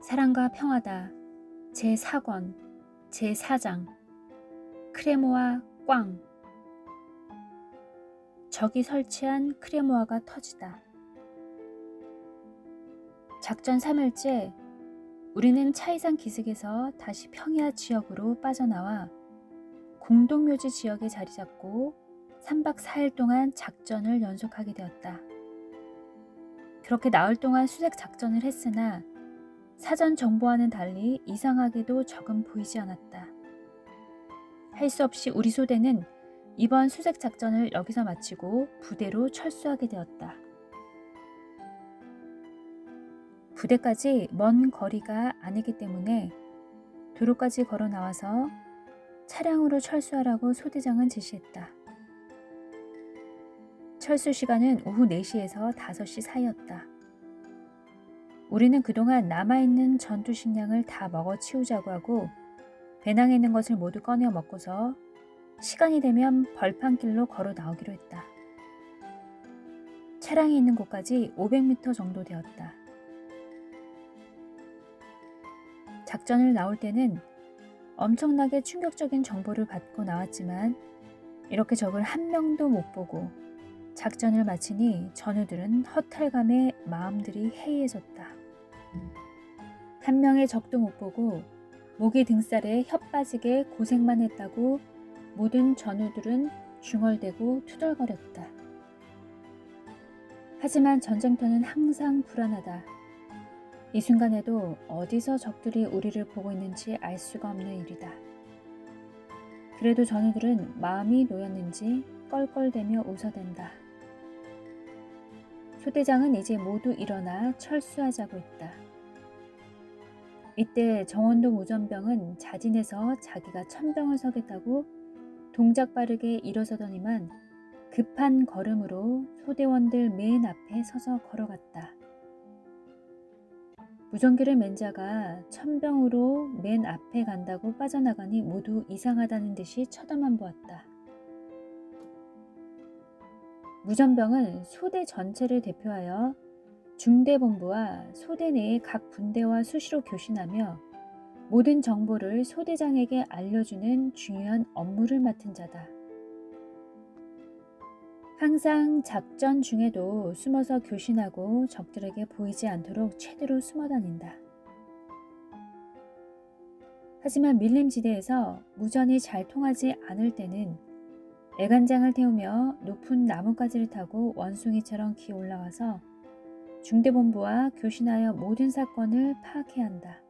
사랑과 평화다. 제4권 제4장 크레모아 꽝. 적이 설치한 크레모아가 터지다. 작전 3일째, 우리는 차이산 기슭에서 다시 평야 지역으로 빠져나와 공동묘지 지역에 자리 잡고 3박 4일 동안 작전을 연속하게 되었다. 그렇게 나흘 동안 수색 작전을 했으나 사전 정보와는 달리 이상하게도 적은 보이지 않았다. 할 수 없이 우리 소대는 이번 수색 작전을 여기서 마치고 부대로 철수하게 되었다. 부대까지 먼 거리가 아니기 때문에 도로까지 걸어 나와서 차량으로 철수하라고 소대장은 지시했다. 철수 시간은 오후 4시에서 5시 사이였다. 우리는 그동안 남아있는 전투 식량을 다 먹어치우자고 하고 배낭에 있는 것을 모두 꺼내어 먹고서 시간이 되면 벌판길로 걸어 나오기로 했다. 차량이 있는 곳까지 500m 정도 되었다. 작전을 나올 때는 엄청나게 충격적인 정보를 받고 나왔지만 이렇게 적을 한 명도 못 보고 작전을 마치니 전우들은 허탈감에 마음들이 해이해졌다. 한 명의 적도 못 보고 목이 등살에 혀 빠지게 고생만 했다고 모든 전우들은 중얼대고 투덜거렸다. 하지만 전쟁터는 항상 불안하다. 이 순간에도 어디서 적들이 우리를 보고 있는지 알 수가 없는 일이다. 그래도 전우들은 마음이 놓였는지 껄껄대며 웃어댄다. 소대장은 이제 모두 일어나 철수하자고 했다. 이때 정원도 무전병은 자진해서 자기가 천병을 서겠다고 동작 빠르게 일어서더니만 급한 걸음으로 소대원들 맨 앞에 서서 걸어갔다. 무전기를 맨 자가 천병으로 맨 앞에 간다고 빠져나가니 모두 이상하다는 듯이 쳐다만 보았다. 무전병은 소대 전체를 대표하여 중대본부와 소대 내의 각 분대와 수시로 교신하며 모든 정보를 소대장에게 알려주는 중요한 업무를 맡은 자다. 항상 작전 중에도 숨어서 교신하고 적들에게 보이지 않도록 최대로 숨어 다닌다. 하지만 밀림지대에서 무전이 잘 통하지 않을 때는 애간장을 태우며 높은 나뭇가지를 타고 원숭이처럼 기어 올라와서 중대본부와 교신하여 모든 사건을 파악해야 한다.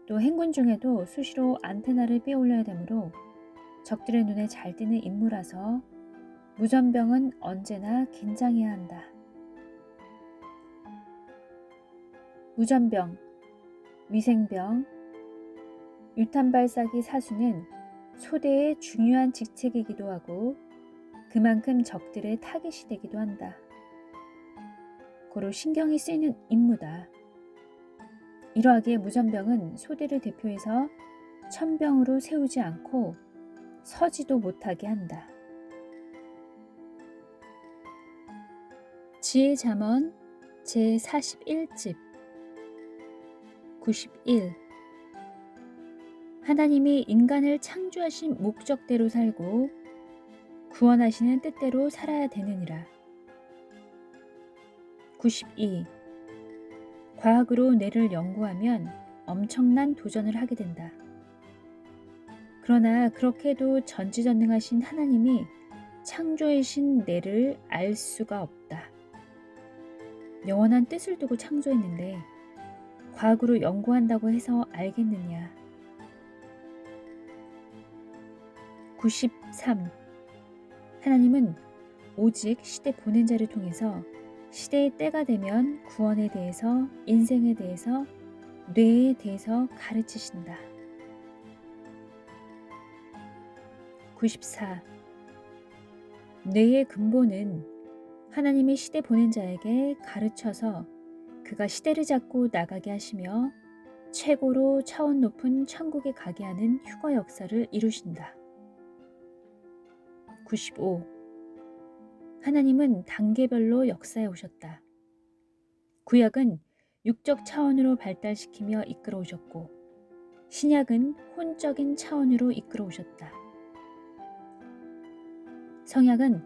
또 행군 중에도 수시로 안테나를 빼올려야 되므로 적들의 눈에 잘 띄는 임무라서 무전병은 언제나 긴장해야 한다. 무전병, 위생병, 유탄 발사기 사수는 소대의 중요한 직책이기도 하고 그만큼 적들의 타깃이 되기도 한다. 고로 신경이 쓰이는 임무다. 이러하기에 무전병은 소대를 대표해서 천병으로 세우지 않고 서지도 못하게 한다. 지혜잠언 제41집 91. 하나님이 인간을 창조하신 목적대로 살고 구원하시는 뜻대로 살아야 되느니라. 92. 과학으로 뇌를 연구하면 엄청난 도전을 하게 된다. 그러나 그렇게도 전지전능하신 하나님이 창조하신 뇌를 알 수가 없다. 영원한 뜻을 두고 창조했는데 과학으로 연구한다고 해서 알겠느냐. 93. 하나님은 오직 시대 보낸 자를 통해서 시대의 때가 되면 구원에 대해서, 인생에 대해서, 뇌에 대해서 가르치신다. 94. 뇌의 근본은 하나님이 시대 보낸 자에게 가르쳐서 그가 시대를 잡고 나가게 하시며 최고로 차원 높은 천국에 가게 하는 휴거 역사를 이루신다. 95. 하나님은 단계별로 역사해 오셨다. 구약은 육적 차원으로 발달시키며 이끌어 오셨고 신약은 혼적인 차원으로 이끌어 오셨다. 성약은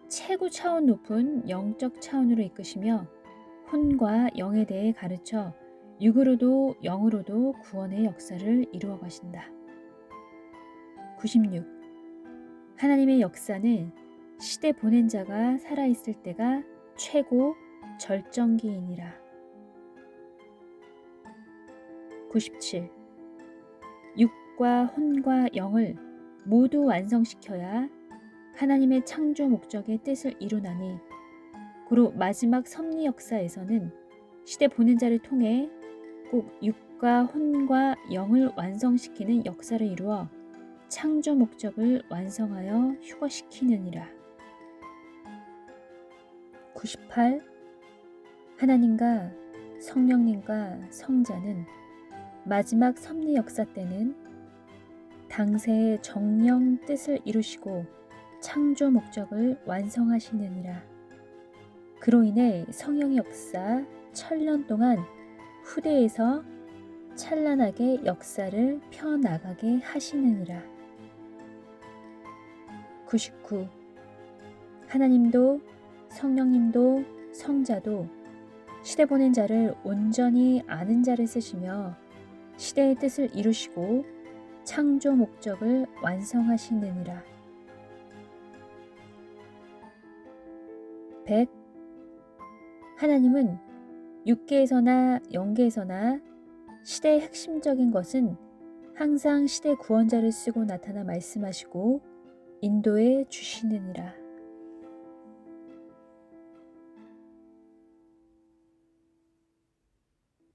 최고 차원 높은 영적 차원으로 이끄시며 혼과 영에 대해 가르쳐 육으로도 영으로도 구원의 역사를 이루어 가신다. 96. 하나님의 역사는 시대 보낸 자가 살아있을 때가 최고 절정기이니라. 97. 육과 혼과 영을 모두 완성시켜야 하나님의 창조 목적의 뜻을 이루나니 고로 마지막 섭리 역사에서는 시대 보낸 자를 통해 꼭 육과 혼과 영을 완성시키는 역사를 이루어 창조 목적을 완성하여 휴거시키느니라. 98. 하나님과 성령님과 성자는 마지막 섭리 역사 때는 당세의 정령 뜻을 이루시고 창조 목적을 완성하시느니라. 그로 인해 성령의 역사 1000년 동안 후대에서 찬란하게 역사를 펴나가게 하시느니라. 99. 하나님도 성령님도 성자도 시대 보낸 자를 온전히 아는 자를 쓰시며 시대의 뜻을 이루시고 창조 목적을 완성하시느니라. 100. 하나님은 육계에서나 영계에서나 시대의 핵심적인 것은 항상 시대 구원자를 쓰고 나타나 말씀하시고 인도해 주시느니라.